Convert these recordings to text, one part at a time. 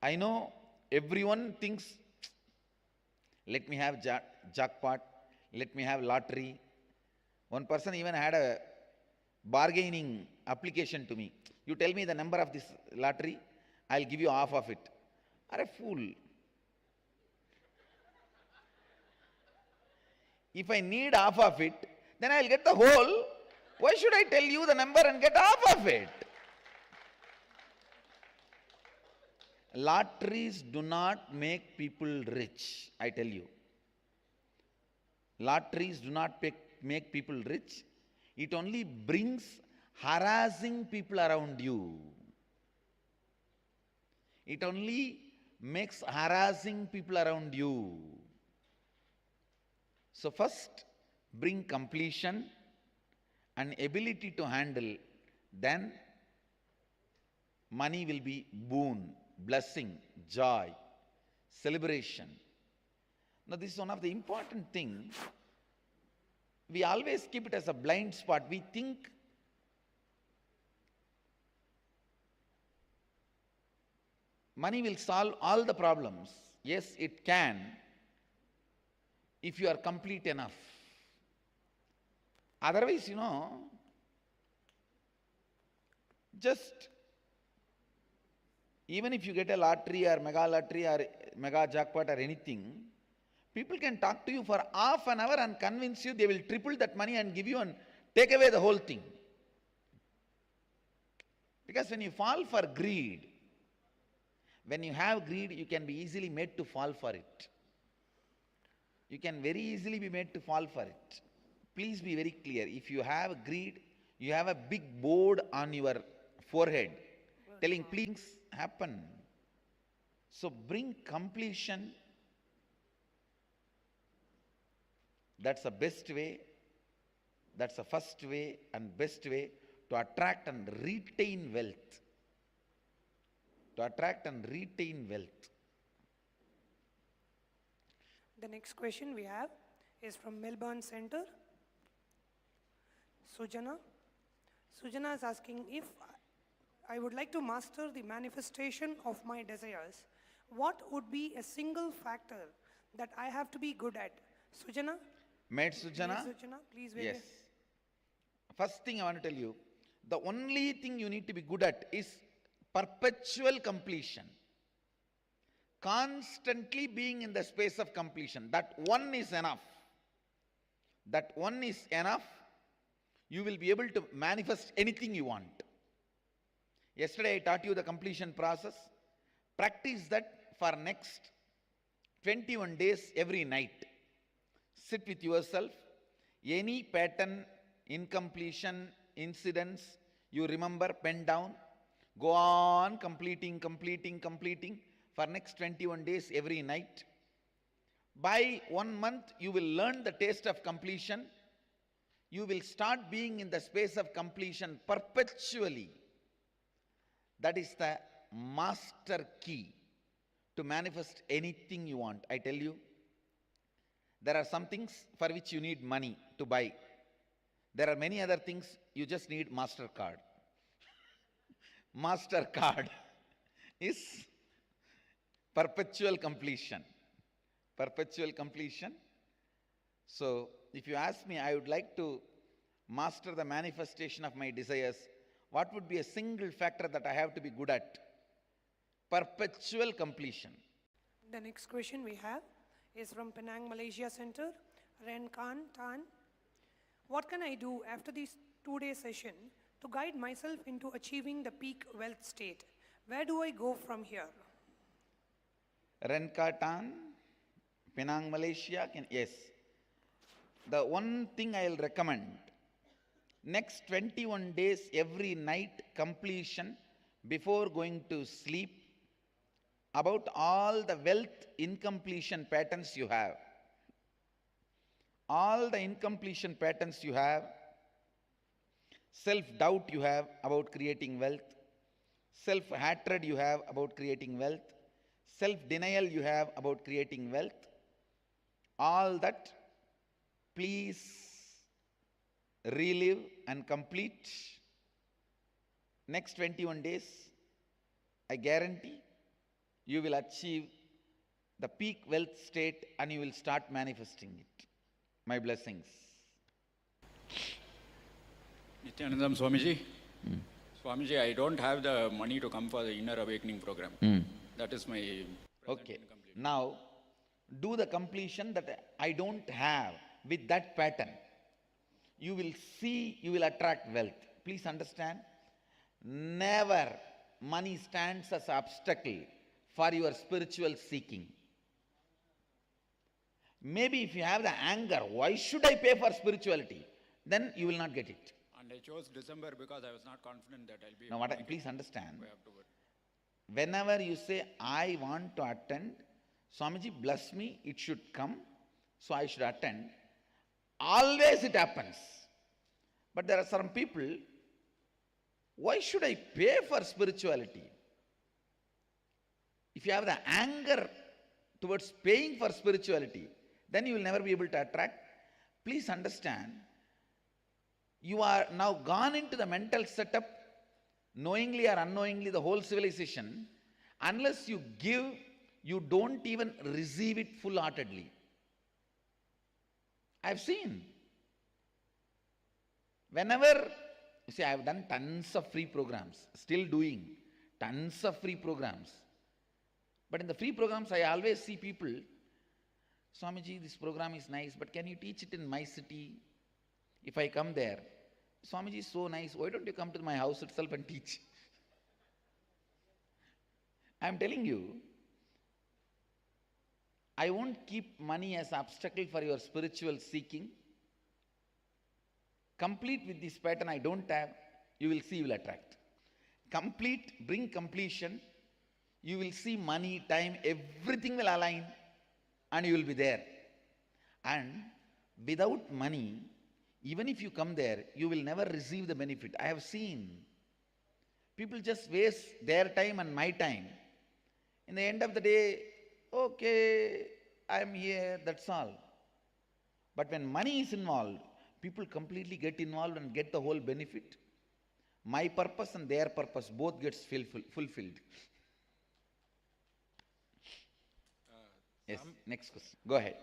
I know everyone thinks, let me have jackpot, let me have lottery. One person even had a bargaining application to me. You tell me the number of this lottery, I'll give you half of it. Are a fool. If I need half of it, then I'll get the whole. Why should I tell you the number and get half of it? Lotteries do not make people rich, I tell you. Lotteries do not make people rich. It only brings harassing people around you. It only makes harassing people around you. So first, bring completion and ability to handle, then money will be boon, blessing, joy, celebration. Now this is one of the important things. We always keep it as a blind spot. We think money will solve all the problems. Yes, it can, if you are complete enough. Otherwise, just even if you get a lottery or mega jackpot or anything, people can talk to you for half an hour and convince you they will triple that money and give you and take away the whole thing. Because when you fall for greed, when you have greed, you can be easily made to fall for it. You can very easily be made to fall for it. Please be very clear. If you have greed, you have a big board on your forehead telling, please happen. So bring completion. That's the best way. That's the first way and best way to attract and retain wealth. To attract and retain wealth. The next question we have is from Melbourne Center. Sujana. Sujana is asking, if I would like to master the manifestation of my desires, what would be a single factor that I have to be good at? Sujana? Maid Sujana? Sujana, please. Yes. First thing I want to tell you, the only thing you need to be good at is perpetual completion. Constantly being in the space of completion. That one is enough. That one is enough. You will be able to manifest anything you want. Yesterday I taught you the completion process. Practice that for next 21 days every night. Sit with yourself. Any pattern, incompletion, incidents you remember, pen down. Go on completing for next 21 days every night. By 1 month, you will learn the taste of completion. You will start being in the space of completion perpetually. That is the master key to manifest anything you want. I tell you, there are some things for which you need money to buy. There are many other things you just need MasterCard. MasterCard is perpetual completion. Perpetual completion. So, if you ask me, I would like to master the manifestation of my desires. What would be a single factor that I have to be good at? Perpetual completion. The next question we have is from Penang, Malaysia Center, Ren Khan Tan. What can I do after this 2-day session to guide myself into achieving the peak wealth state? Where do I go from here? Renka Tan, Penang, Malaysia. Yes. The one thing I'll recommend, next 21 days every night completion before going to sleep, about all the wealth incompletion patterns you have. All the incompletion patterns you have, self-doubt you have about creating wealth, self-hatred you have about creating wealth, self-denial you have about creating wealth, all that please relive and complete next 21 days. I guarantee you will achieve the peak wealth state and you will start manifesting it. My blessings. Nityanandam Swamiji. Swamiji, I don't have the money to come for the Inner Awakening program. That is my present Okay. incomplete. Now, do the completion that I don't have with that pattern. You will see, you will attract wealth. Please understand, never money stands as obstacle for your spiritual seeking. Maybe if you have the anger, why should I pay for spirituality? Then you will not get it. And I chose December because I was not confident that I'll be Now, able to make please it. understand, So I have to work. whenever you say, I want to attend, Swamiji bless me, it should come, so I should attend. Always it happens. But there are some people, why should I pay for spirituality? If you have the anger towards paying for spirituality, then you will never be able to attract. Please understand, you are now gone into the mental setup, knowingly or unknowingly, the whole civilization. Unless you give, you don't even receive it full-heartedly. I've seen. Whenever, you see, I've done tons of free programs, still doing tons of free programs. But in the free programs, I always see people, Swamiji, this program is nice, but can you teach it in my city? If I come there, Swamiji is so nice, why don't you come to my house itself and teach? I am telling you, I won't keep money as obstacle for your spiritual seeking. Complete with this pattern I don't have, you will see, you will attract. Complete, bring completion, you will see money, time, everything will align and you will be there. And without money, even if you come there, you will never receive the benefit. I have seen people just waste their time and my time. In the end of the day, okay, I am here, that's all. But when money is involved, people completely get involved and get the whole benefit. My purpose and their purpose both gets fulfilled. Yes, next question. Go ahead.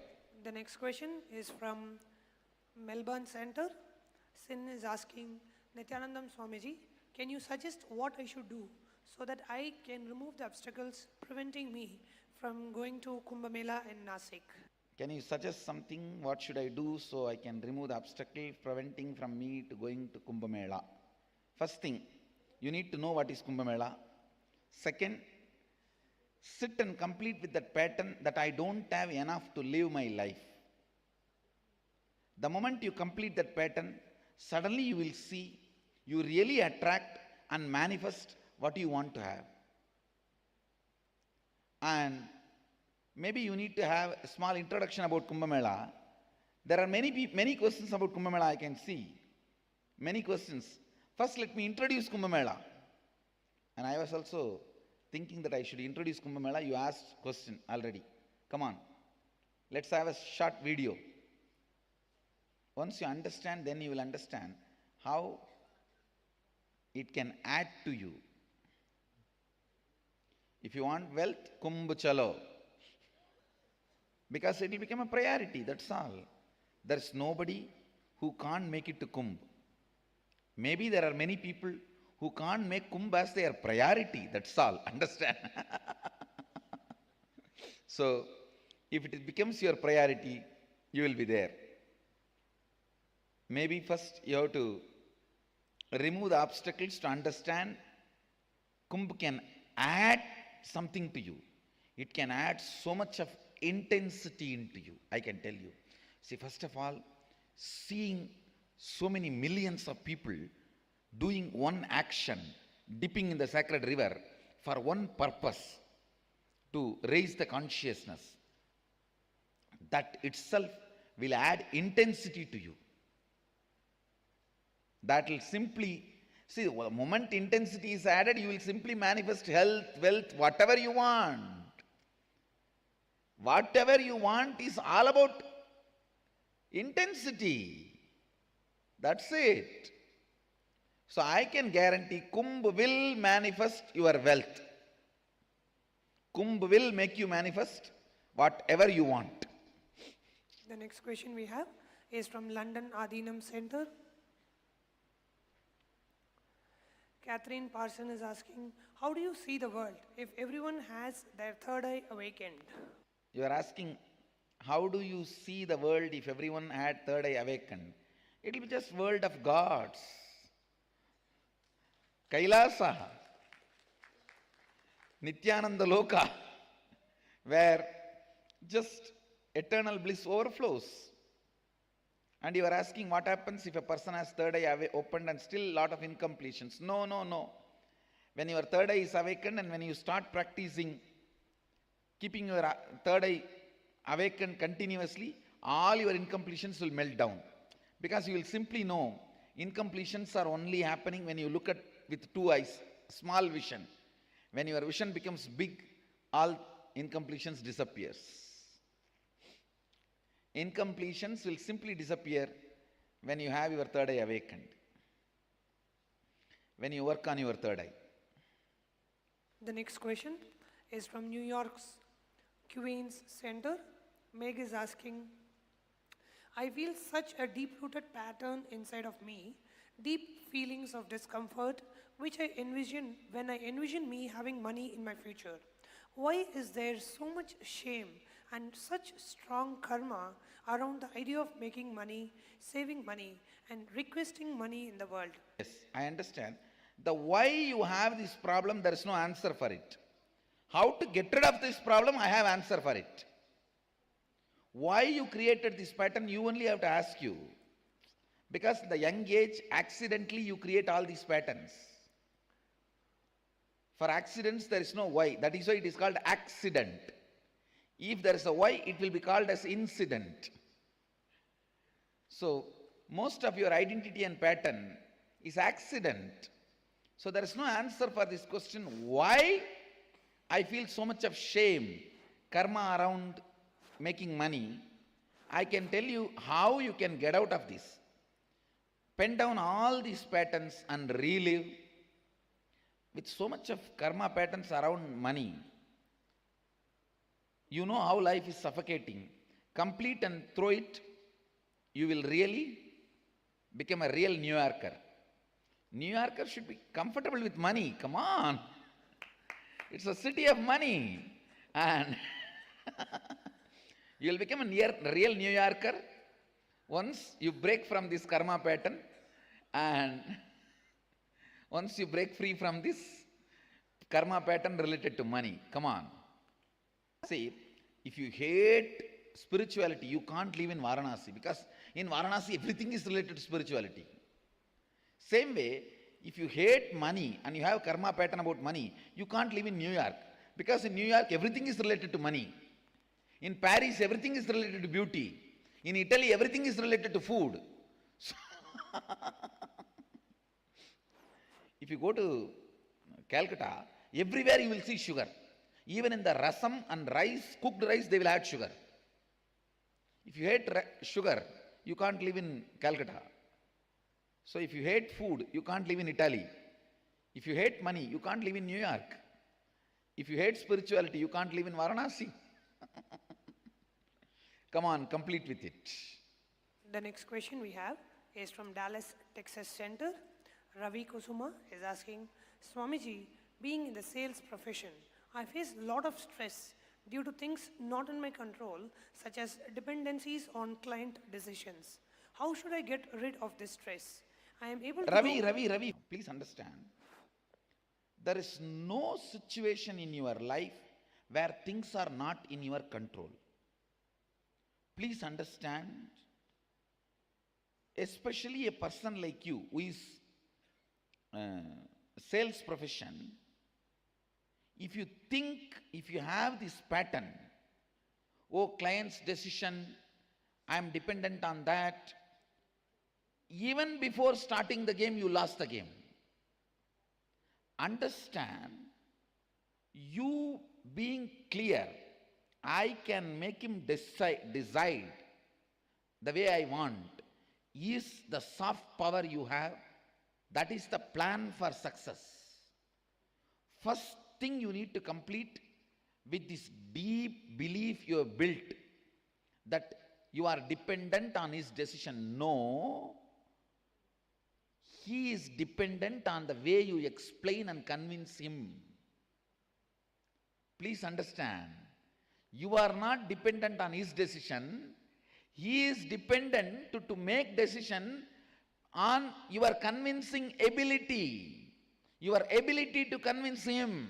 The next question is from Melbourne Center. Sin is asking, Nityanandam Swamiji, can you suggest what I should do so that I can remove the obstacles preventing me from going to Kumbh Mela in Nasik? Can you suggest something? What should I do so I can remove the obstacle preventing from me to going to Kumbh Mela? First thing, you need to know what is Kumbh Mela. Second, sit and complete with that pattern that I don't have enough to live my life. The moment you complete that pattern, suddenly you will see you really attract and manifest what you want to have. And maybe you need to have a small introduction about Kumbh Mela. There are many questions about Kumbh Mela I can see. Many questions. First, let me introduce Kumbh Mela. And I was also thinking that I should introduce Kumbh Mela. You asked question already. Come on. Let's have a short video. Once you understand, then you will understand how it can add to you. If you want wealth, Kumbh chalo. Because it will become a priority, that's all. There's nobody who can't make it to Kumbh. Maybe there are many people who can't make Kumbh as their priority, that's all. Understand? So, if it becomes your priority, you will be there. Maybe first you have to remove the obstacles to understand Kumbh can add something to you. It can add so much of intensity into you, I can tell you. See, first of all, seeing so many millions of people doing one action, dipping in the sacred river for one purpose, to raise the consciousness, that itself will add intensity to you. That will simply, see, the moment intensity is added, you will simply manifest health, wealth, whatever you want. Whatever you want is all about intensity. That's it. So I can guarantee Kumbh will manifest your wealth. Kumbh will make you manifest whatever you want. The next question we have is from London Adinam Center. Catherine Parson is asking, how do you see the world if everyone has their third eye awakened? You are asking, how do you see the world if everyone had third eye awakened? It will be just world of gods. Kailasa, Nityananda Loka, where just eternal bliss overflows. And you are asking what happens if a person has third eye opened and still a lot of incompletions. No, no, no. When your third eye is awakened and when you start practicing keeping your third eye awakened continuously, all your incompletions will melt down. Because you will simply know incompletions are only happening when you look at with two eyes, small vision. When your vision becomes big, all incompletions disappears. Incompletions will simply disappear when you have your third eye awakened. When you work on your third eye. The next question is from New York's Queens Center. Meg is asking, I feel such a deep-rooted pattern inside of me, deep feelings of discomfort, which I envision when I envision me having money in my future. Why is there so much shame and such strong karma around the idea of making money, saving money, and requesting money in the world? Yes, I understand. The why you have this problem, there is no answer for it. How to get rid of this problem, I have answer for it. Why you created this pattern, you only have to ask you. Because in the young age, accidentally you create all these patterns. For accidents, there is no why. That is why it is called accident. If there is a why, it will be called as incident. So, most of your identity and pattern is accident. So, there is no answer for this question, why I feel so much of shame, karma around making money. I can tell you how you can get out of this. Pen down all these patterns and relive. With so much of karma patterns around money, you know how life is suffocating. Complete and throw it, you will really become a real New Yorker. New Yorker should be comfortable with money. Come on. It's a city of money. And you will become a real New Yorker once you break from this karma pattern and once you break free from this karma pattern related to money. Come on. See, if you hate spirituality, you can't live in Varanasi, because in Varanasi everything is related to spirituality. Same way, if you hate money and you have karma pattern about money, you can't live in New York, because in New York everything is related to money. In Paris everything is related to beauty. In Italy everything is related to food. So if you go to Calcutta, everywhere you will see sugar. Even in the rasam and rice, cooked rice, they will add sugar. If you hate sugar, you can't live in Calcutta. So if you hate food, you can't live in Italy. If you hate money, you can't live in New York. If you hate spirituality, you can't live in Varanasi. Come on, complete with it. The next question we have is from Dallas, Texas Center. Ravi Kusuma is asking, Swamiji, being in the sales profession, I face a lot of stress due to things not in my control, such as dependencies on client decisions. How should I get rid of this stress? I am able to Ravi, please understand. There is no situation in your life where things are not in your control. Please understand, especially a person like you who is sales profession, if you think, if you have this pattern, oh, client's decision, I am dependent on that, even before starting the game, you lost the game. Understand, you being clear, I can make him decide the way I want, is the soft power you have. That is the plan for success. First thing you need to complete, with this deep belief you have built that you are dependent on his decision. No. He is dependent on the way you explain and convince him. Please understand. You are not dependent on his decision. He is dependent to make decision on your convincing ability. Your ability to convince him.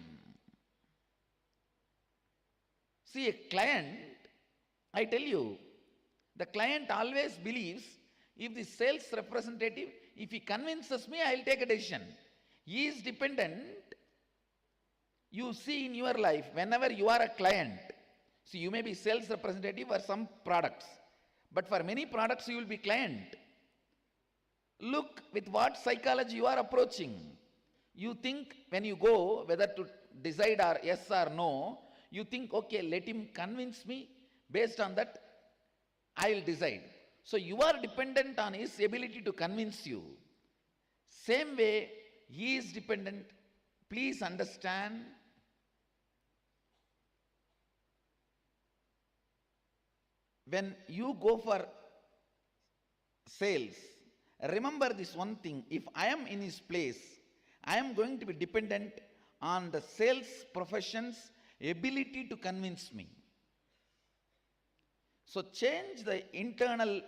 See, a client, I tell you, the client always believes if the sales representative, if he convinces me, I will take a decision. He is dependent. You see in your life, whenever you are a client, see, you may be sales representative for some products, but for many products you will be client. Look with what psychology you are approaching. You think when you go whether to decide or yes or no, you think, okay, let him convince me, based on that I will decide. So you are dependent on his ability to convince you. Same way, he is dependent. Please understand. When you go for sales, remember this one thing. If I am in his place, I am going to be dependent on the sales profession's ability to convince me. So change the internal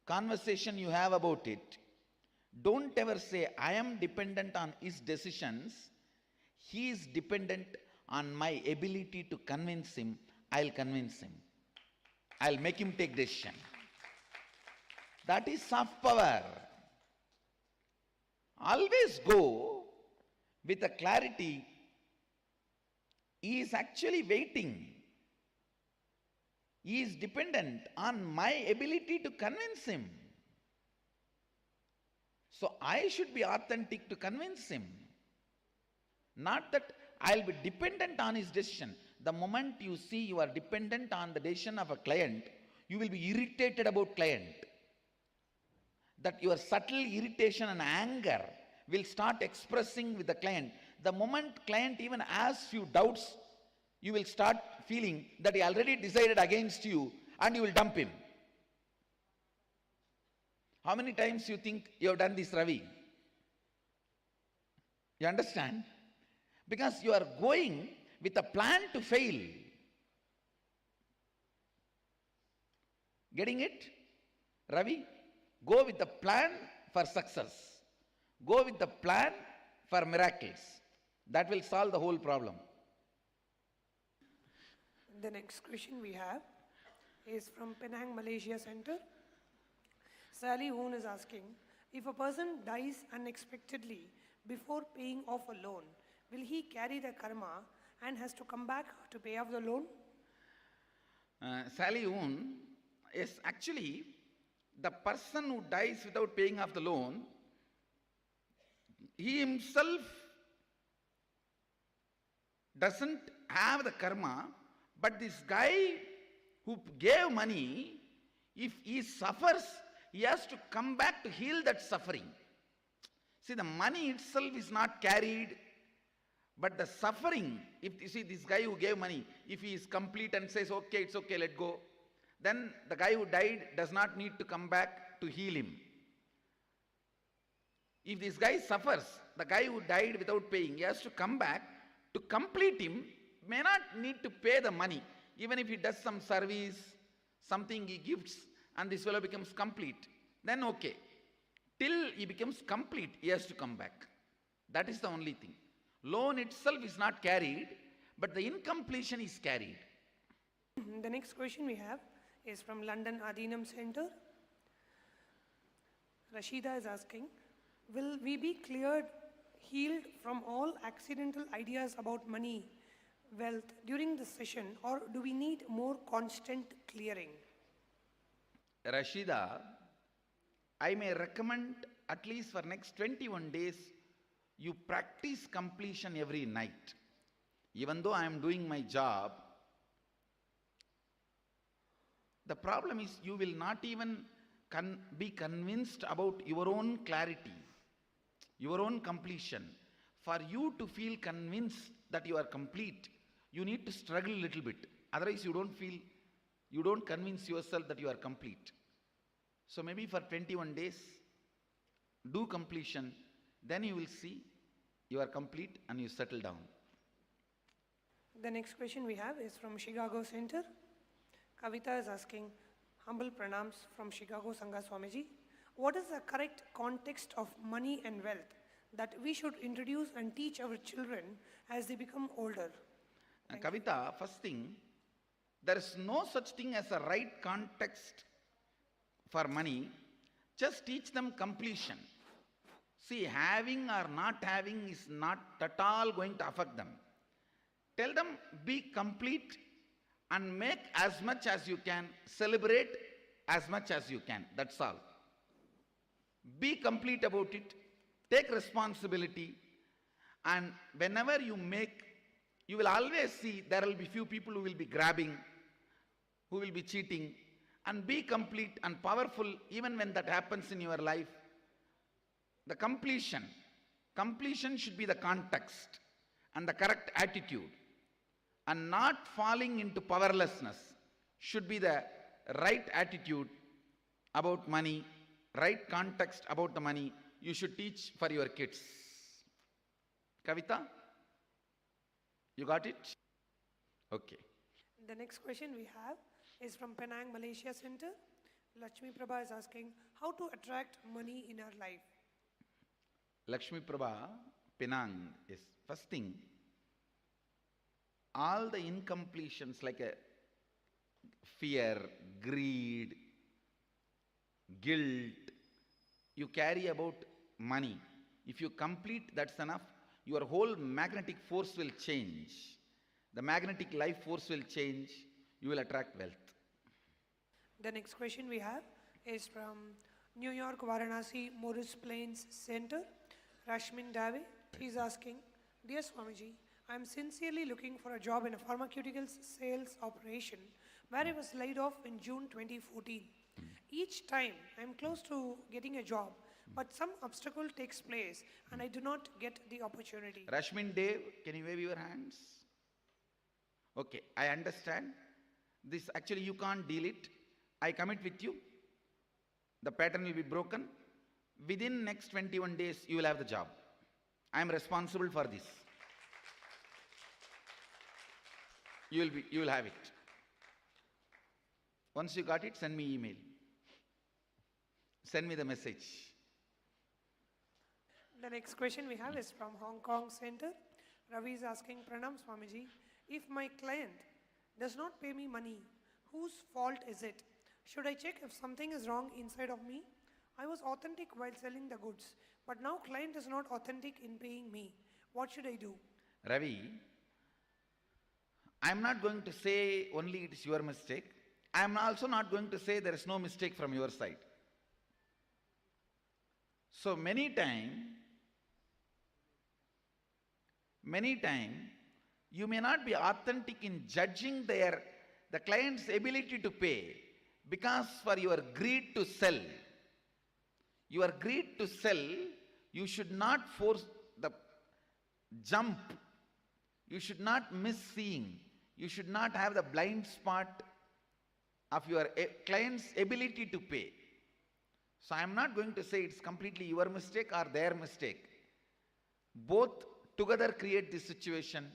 conversation you have about it. Don't ever say, I am dependent on his decisions. He is dependent on my ability to convince him. I'll convince him. I'll make him take decision. That is soft power. Always go with a clarity. He is actually waiting. He is dependent on my ability to convince him. So I should be authentic to convince him. Not that I'll be dependent on his decision. The moment you see you are dependent on the decision of a client, you will be irritated about client. That your subtle irritation and anger will start expressing with the client. The moment client even asks few doubts, you will start feeling that he already decided against you and you will dump him. How many times you think you have done this, Ravi? You understand? Because you are going with a plan to fail. Getting it? Ravi? Go with a plan for success. Go with the plan for miracles. That will solve the whole problem. The next question we have is from Penang, Malaysia Center. Sally Hoon is asking, if a person dies unexpectedly before paying off a loan, will he carry the karma and has to come back to pay off the loan? Sally Hoon, yes, actually, the person who dies without paying off the loan, he himself doesn't have the karma, but this guy who gave money, if he suffers, he has to come back to heal that suffering. See, the money itself is not carried, but the suffering, if you see this guy who gave money, if he is complete and says, okay, it's okay, let go, then the guy who died does not need to come back to heal him. If this guy suffers, the guy who died without paying, he has to come back to complete him, may not need to pay the money. Even if he does some service, something he gives, and this fellow becomes complete, then okay. Till he becomes complete, he has to come back. That is the only thing. Loan itself is not carried, but the incompletion is carried. The next question we have is from London Adinam Center. Rashida is asking, will we be cleared, healed from all accidental ideas about money, wealth during this session, or do we need more constant clearing? Rashida, I may recommend at least for next 21 days, you practice completion every night. Even though I am doing my job, the problem is you will not even be convinced about your own clarity, your own completion. For you to feel convinced that you are complete, You need to struggle a little bit. Otherwise, you don't convince yourself that you are complete. So maybe for 21 days, do completion, then you will see you are complete and you settle down. The next question we have is from Chicago Center. Kavita is asking, humble pranams from Chicago Sangha Swamiji. What is the correct context of money and wealth that we should introduce and teach our children as they become older? Kavita, first thing, there is no such thing as a right context for money. Just teach them completion. See, having or not having is not at all going to affect them. Tell them, be complete and make as much as you can, celebrate as much as you can. That's all. Be complete about it, take responsibility, and whenever you make, you will always see there will be few people who will be grabbing, who will be cheating, and be complete and powerful even when that happens in your life. The completion should be the context and the correct attitude, and not falling into powerlessness should be the right attitude about money, right context about the money you should teach for your kids. Kavita, you got it? Okay. The next question we have is from Penang, Malaysia Center. Lakshmi Prabha is asking, how to attract money in our life? Lakshmi Prabha, Penang is first thing, all the incompletions like a fear, greed, guilt, you carry about money. If you complete, that's enough. Your whole magnetic force will change. The magnetic life force will change. You will attract wealth. The next question we have is from New York, Varanasi, Morris Plains Center. Rashmin Dave, he's asking, Dear Swamiji, I am sincerely looking for a job in a pharmaceuticals sales operation where I was laid off in June 2014. Each time I am close to getting a job, but some obstacle takes place and I do not get the opportunity. Rashmin Dave, can you wave your hands? Okay, I understand. This actually you can't deal it. I commit with you. The pattern will be broken. Within next 21 days, you will have the job. I am responsible for this. You will have it. Once you got it, send me email. Send me the message. The next question we have is from Hong Kong Center. Ravi is asking, Pranam Swamiji, if my client does not pay me money, whose fault is it? Should I check if something is wrong inside of me? I was authentic while selling the goods, but now client is not authentic in paying me. What should I do? Ravi, I am not going to say only it is your mistake. I am also not going to say there is no mistake from your side. So many times, you may not be authentic in judging the client's ability to pay because for your greed to sell. Your greed to sell, you should not force the jump. You should not miss seeing. You should not have the blind spot of your client's ability to pay. So I am not going to say it's completely your mistake or their mistake. Both together create this situation.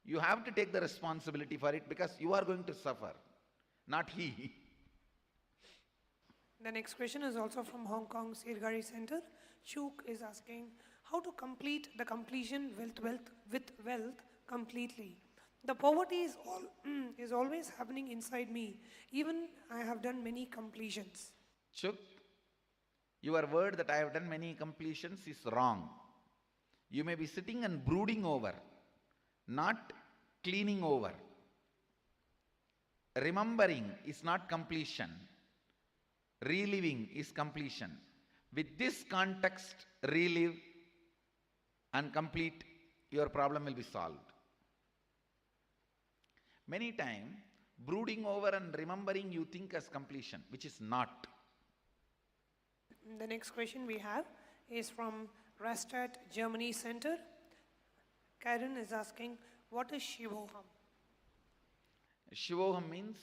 You have to take the responsibility for it because you are going to suffer, not he. The next question is also from Hong Kong Sirgari Center. Chuk is asking, how to complete the completion with wealth completely. The poverty is always happening inside me. Even I have done many completions. Chuk, your word that I have done many completions is wrong. You may be sitting and brooding over, not cleaning over. Remembering is not completion. Reliving is completion. With this context, relive and complete, your problem will be solved. Many times, brooding over and remembering you think as completion, which is not. The next question we have is from Rastatt, Germany Center. Karen is asking, What is Shivoham? Shivoham means,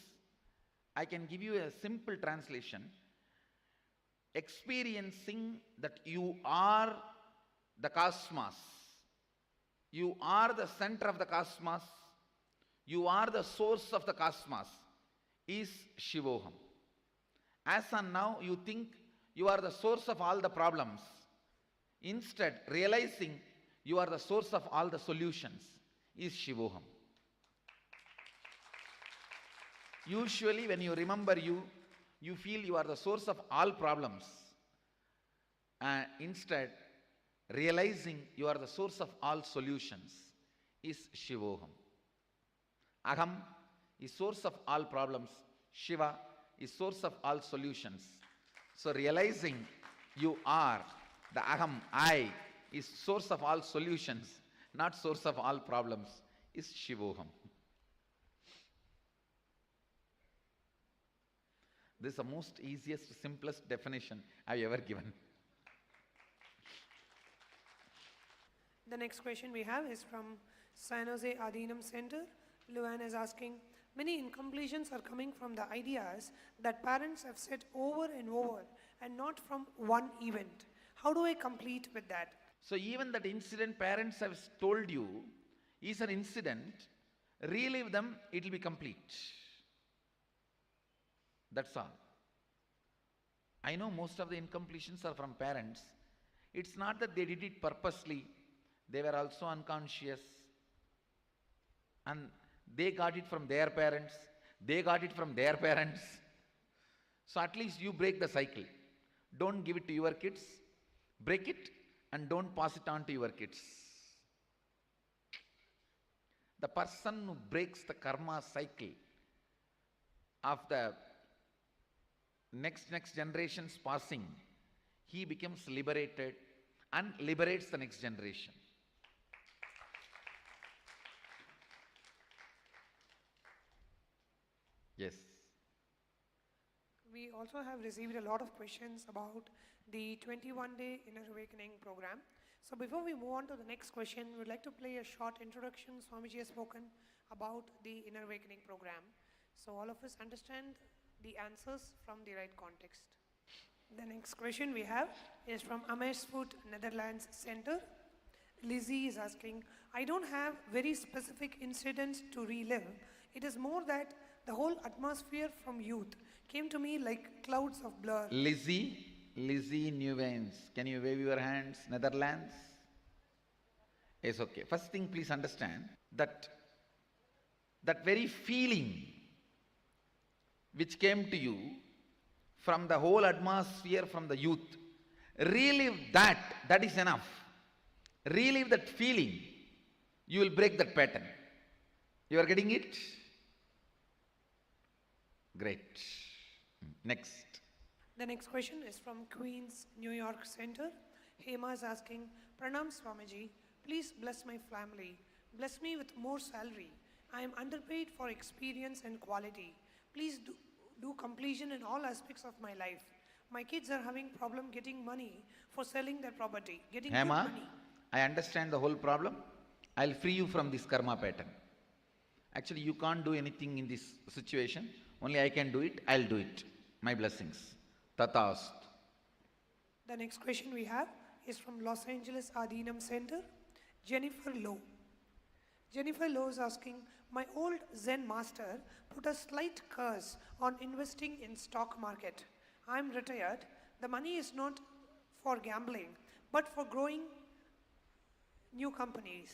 I can give you a simple translation, experiencing that you are the cosmos. You are the center of the cosmos. You are the source of the cosmos is Shivoham. As on now, you think you are the source of all the problems. Instead, realizing you are the source of all the solutions is Shivoham. Usually, when you remember you feel you are the source of all problems. Instead, realizing you are the source of all solutions is Shivoham. Aham is source of all problems. Shiva is source of all solutions. So realizing you are the Aham, I, is source of all solutions, not source of all problems, is Shivoham. This is the most easiest, simplest definition I have ever given. The next question we have is from San Jose Adinam Center. Luan is asking, many incompletions are coming from the ideas that parents have said over and over and not from one event. How do I complete with that? So even that incident parents have told you is an incident, relive them, it will be complete. That's all. I know most of the incompletions are from parents. It's not that they did it purposely. They were also unconscious. And they got it from their parents. They got it from their parents. So at least you break the cycle. Don't give it to your kids. Break it and don't pass it on to your kids. The person who breaks the karma cycle of the next generation's passing, he becomes liberated and liberates the next generation. Yes. We also have received a lot of questions about the 21-day Inner Awakening program. So before we move on to the next question, we'd like to play a short introduction. Swamiji has spoken about the Inner Awakening program, so all of us understand the answers from the right context. The next question we have is from Amersfoort, Netherlands Center. Lizzie is asking, I don't have very specific incidents to relive. It is more that the whole atmosphere from youth came to me like clouds of blur. Lizzie Newens, can you wave your hands? Netherlands? Yes, okay. First thing, please understand that very feeling which came to you from the whole atmosphere from the youth, relive that. That is enough. Relive that feeling. You will break that pattern. You are getting it? Great. Next. The next question is from Queens, New York Center. Hema is asking, Pranam Swamiji, please bless my family. Bless me with more salary. I am underpaid for experience and quality. Please do completion in all aspects of my life. My kids are having problem getting money for selling their property. Getting good Hema, money. I understand the whole problem. I'll free you from this karma pattern. Actually, you can't do anything in this situation. Only I can do it. I'll do it. My blessings. Tatast. The next question we have is from Los Angeles Adinam Center. Jennifer Lowe. Jennifer Lowe is asking, my old Zen master put a slight curse on investing in stock market. I'm retired. The money is not for gambling, but for growing new companies.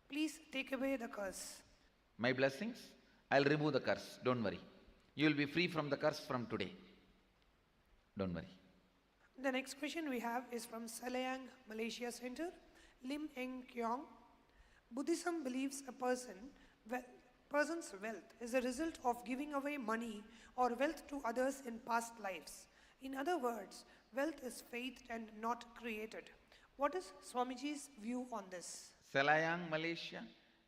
Please take away the curse. My blessings. I'll remove the curse. Don't worry. You will be free from the curse from today. Don't worry. The next question we have is from Salayang, Malaysia Center. Lim Eng Kyong. Buddhism believes a person's wealth is a result of giving away money or wealth to others in past lives. In other words, wealth is faith and not created. What is Swamiji's view on this? Salayang, Malaysia,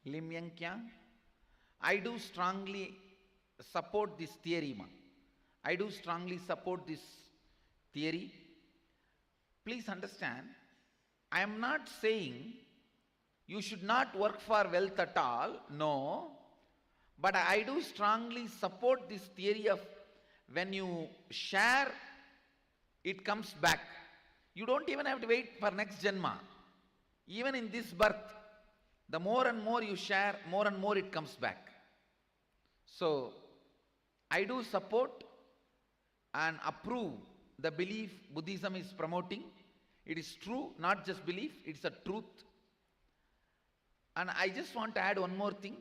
Lim Yang Kyang. I do strongly support this theory, ma. I do strongly support this theory. Please understand, I am not saying You should not work for wealth at all, no. But I do strongly support this theory of when you share, it comes back. You don't even have to wait for next Janma. Even in this birth, the more and more you share, more and more it comes back. So, I do support and approve the belief Buddhism is promoting. It is true, not just belief, it's a truth. And I just want to add one more thing.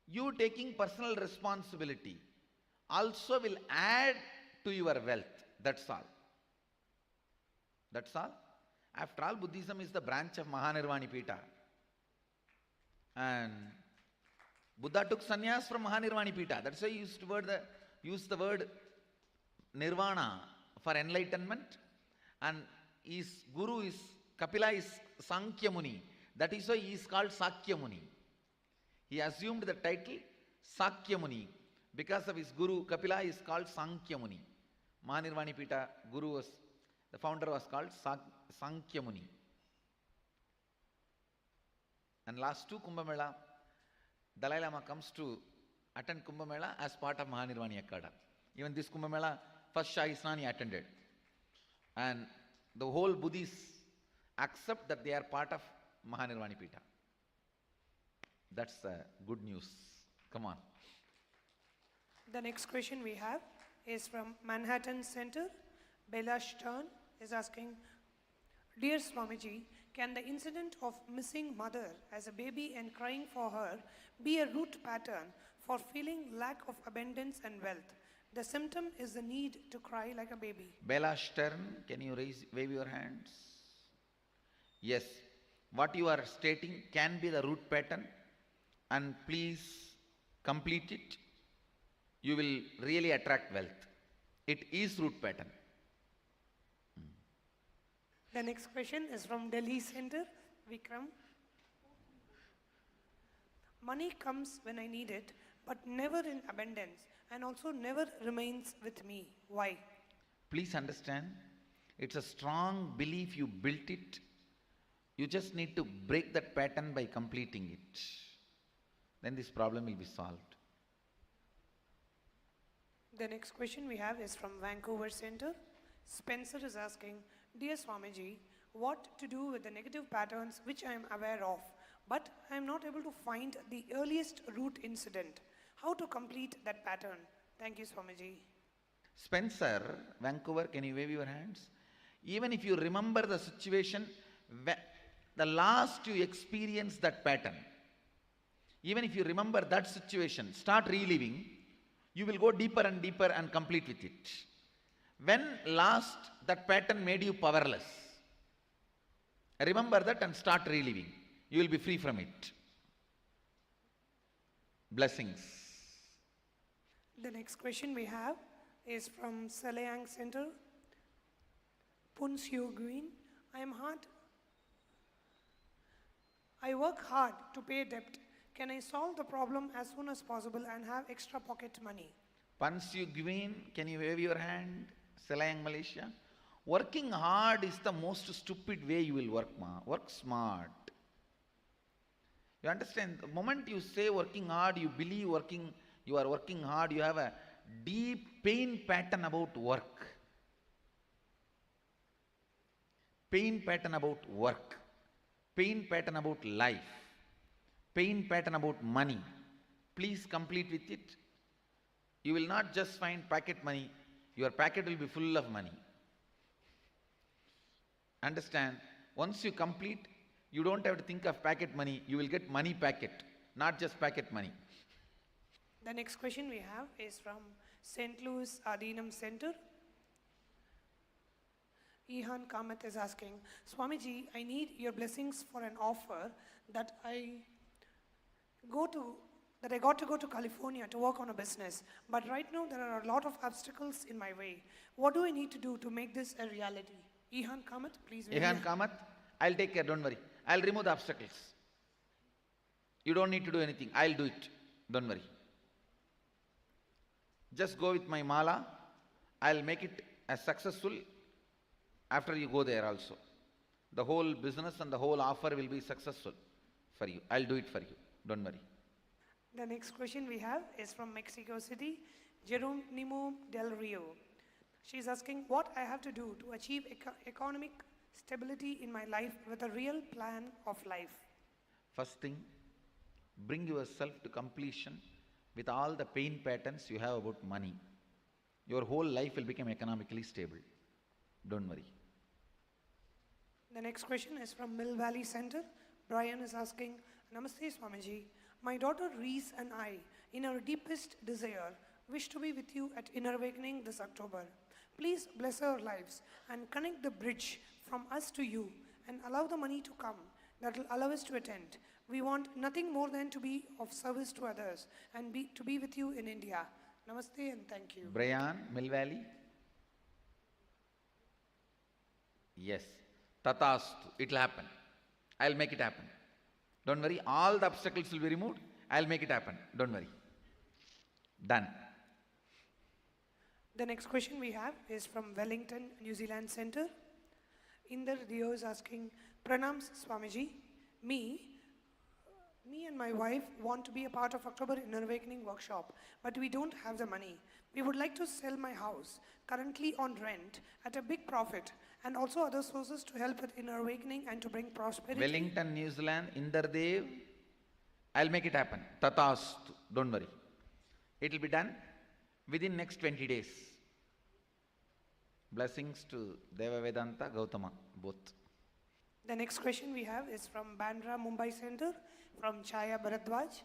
You taking personal responsibility also will add to your wealth. That's all. That's all. After all, Buddhism is the branch of Mahanirvani Pita. And Buddha took sannyas from Mahanirvani Pita. That's why he used the word nirvana for enlightenment. And his guru is Kapila is Sankhya Muni. That is why he is called Sakya Muni. He assumed the title Sakya Muni. Because of his guru, Kapila is called Sankhya Muni. Mahanirvani Pita guru was, the founder was called Sankhya Muni. And last two Kumbh Mela, Dalai Lama comes to attend Kumbh Mela as part of Mahanirvani Akada. Even this Kumbh Mela, first Shahi Snan he attended. And the whole Buddhists accept that they are part of Mahanirvani Pita. That's good news. Come on. The next question we have is from Manhattan Center. Bella Stern is asking, Dear Swamiji, can the incident of missing mother as a baby and crying for her be a root pattern for feeling lack of abundance and wealth? The symptom is the need to cry like a baby. Bella Stern, can you wave your hands? Yes, what you are stating can be the root pattern, and please complete it. You will really attract wealth. It is root pattern. The next question is from Delhi Center, Vikram. Money comes when I need it, but never in abundance, and also never remains with me. Why? Please understand, it's a strong belief you built it. You just need to break that pattern by completing it. Then this problem will be solved. The next question we have is from Vancouver Center. Spencer is asking, Dear Swamiji, what to do with the negative patterns which I am aware of, but I am not able to find the earliest root incident. How to complete that pattern? Thank you, Swamiji. Spencer, Vancouver, can you wave your hands? Even if you remember the situation, the last you experienced that pattern, even if you remember that situation, start reliving, you will go deeper and deeper and complete with it. When last that pattern made you powerless, remember that and start reliving. You will be free from it. Blessings. The next question we have is from Salayang Center. Punsio Green. I work hard to pay debt. Can I solve the problem as soon as possible and have extra pocket money? Pansyu Gwin, can you wave your hand? Selayang, Malaysia. Working hard is the most stupid way you will work, ma. Work smart. You understand? The moment you say working hard, you believe you are working hard, you have a deep pain pattern about work. Pain pattern about work. Pain pattern about life. Pain pattern about money. Please complete with it. You will not just find packet money, your packet will be full of money. Understand? Once you complete, you don't have to think of packet money, you will get money packet, not just packet money. The next question we have is from St. Louis Adinam Center. Ihan Kamath is asking, Swamiji, I need your blessings for an offer that I got to go to California to work on a business. But right now there are a lot of obstacles in my way. What do I need to do to make this a reality? Ihan Kamath, please. Ihan Kamath, I'll take care, don't worry. I'll remove the obstacles. You don't need to do anything. I'll do it. Don't worry. Just go with my mala. I'll make it as successful after you go there also. the whole business and the whole offer will be successful for you. I'll do it for you. Don't worry. The next question we have is from Mexico City, Jeronimo Del Rio. She's asking what I have to do to achieve economic stability in my life with a real plan of life. First thing, bring yourself to completion with all the pain patterns you have about money. Your whole life will become economically stable. Don't worry. The next question is from Mill Valley Center. Brian is asking, Namaste Swamiji. My daughter Reese and I, in our deepest desire, wish to be with you at Inner Awakening this October. Please bless our lives and connect the bridge from us to you and allow the money to come that will allow us to attend. We want nothing more than to be of service to others and to be with you in India. Namaste and thank you. Brian, Mill Valley? Yes. Tatastu. It will happen. I'll make it happen. Don't worry. All the obstacles will be removed. I'll make it happen. Don't worry. Done. The next question we have is from Wellington, New Zealand Center. Inder Dio is asking, Pranams Swamiji, me and my wife want to be a part of October Inner Awakening workshop, but we don't have the money. We would like to sell my house, currently on rent, at a big profit, and also other sources to help with Inner Awakening and to bring prosperity. Wellington, New Zealand, Inderdev, I'll make it happen. Tatastu. Don't worry. It will be done within next 20 days. Blessings to Deva Vedanta, Gautama, both. The next question we have is from Bandra, Mumbai Center, from Chaya Bharadwaj.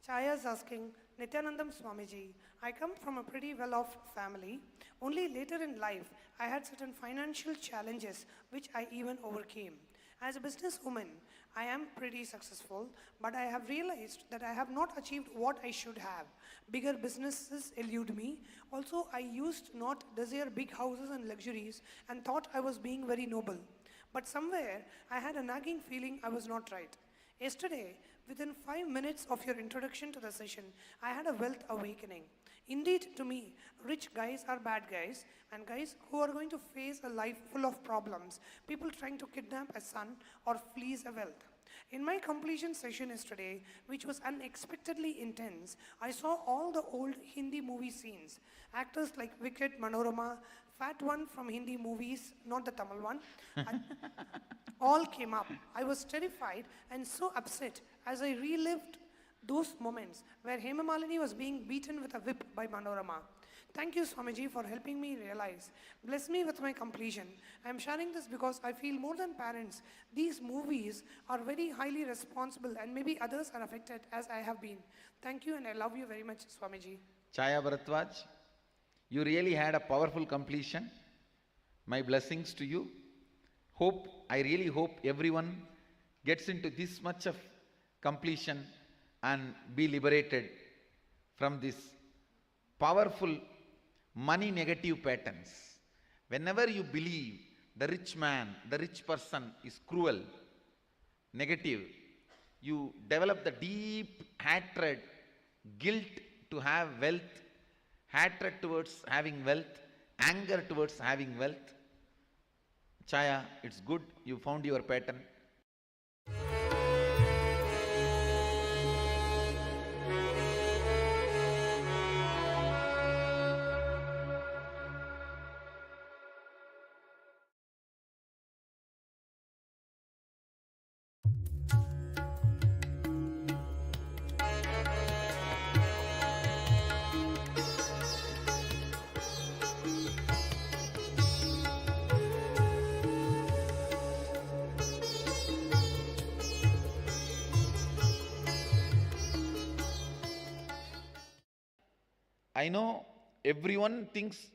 Chaya is asking, Nityanandam Swamiji, I come from a pretty well-off family. Only later in life, I had certain financial challenges which I even overcame. As a businesswoman, I am pretty successful, but I have realized that I have not achieved what I should have. Bigger businesses elude me. Also, I used not desire big houses and luxuries and thought I was being very noble. But somewhere, I had a nagging feeling I was not right. Yesterday, within 5 minutes of your introduction to the session, I had a wealth awakening. Indeed, to me, rich guys are bad guys, and guys who are going to face a life full of problems, people trying to kidnap a son or fleece a wealth. In my completion session yesterday, which was unexpectedly intense, I saw all the old Hindi movie scenes. Actors like Wicked, Manorama, fat one from Hindi movies, not the Tamil one, all came up. I was terrified and so upset as I relived those moments where Hema Malini was being beaten with a whip by Manorama. Thank you, Swamiji, for helping me realize. Bless me with my completion. I am sharing this because I feel more than parents, these movies are very highly responsible and maybe others are affected as I have been. Thank you and I love you very much, Swamiji. Chaya Bharadwaj, you really had a powerful completion. My blessings to you. I really hope everyone gets into this much of completion and be liberated from this powerful money negative patterns. Whenever you believe the rich man, the rich person is cruel, negative, you develop the deep hatred, guilt to have wealth, hatred towards having wealth, anger towards having wealth. Chaya, it's good you found your pattern. I know everyone thinks,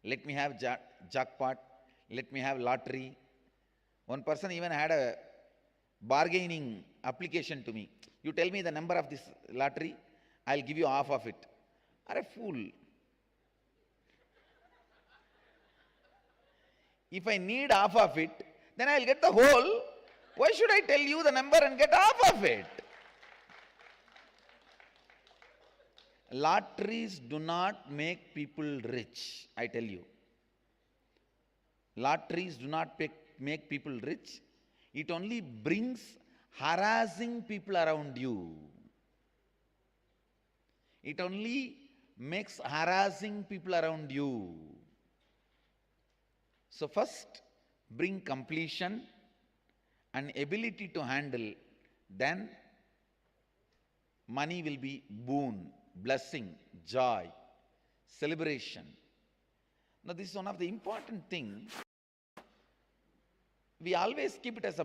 let me have jackpot, let me have lottery. One person even had a bargaining application to me. You tell me the number of this lottery, I'll give you half of it. Are a fool. If I need half of it, then I'll get the whole. Why should I tell you the number and get half of it? Lotteries do not make people rich, I tell you. Lotteries do not make people rich. It only brings harassing people around you. It only makes harassing people around you. So first, bring completion and ability to handle, then money will be boon, blessing, joy, celebration. Now this is one of the important things. We always keep it as a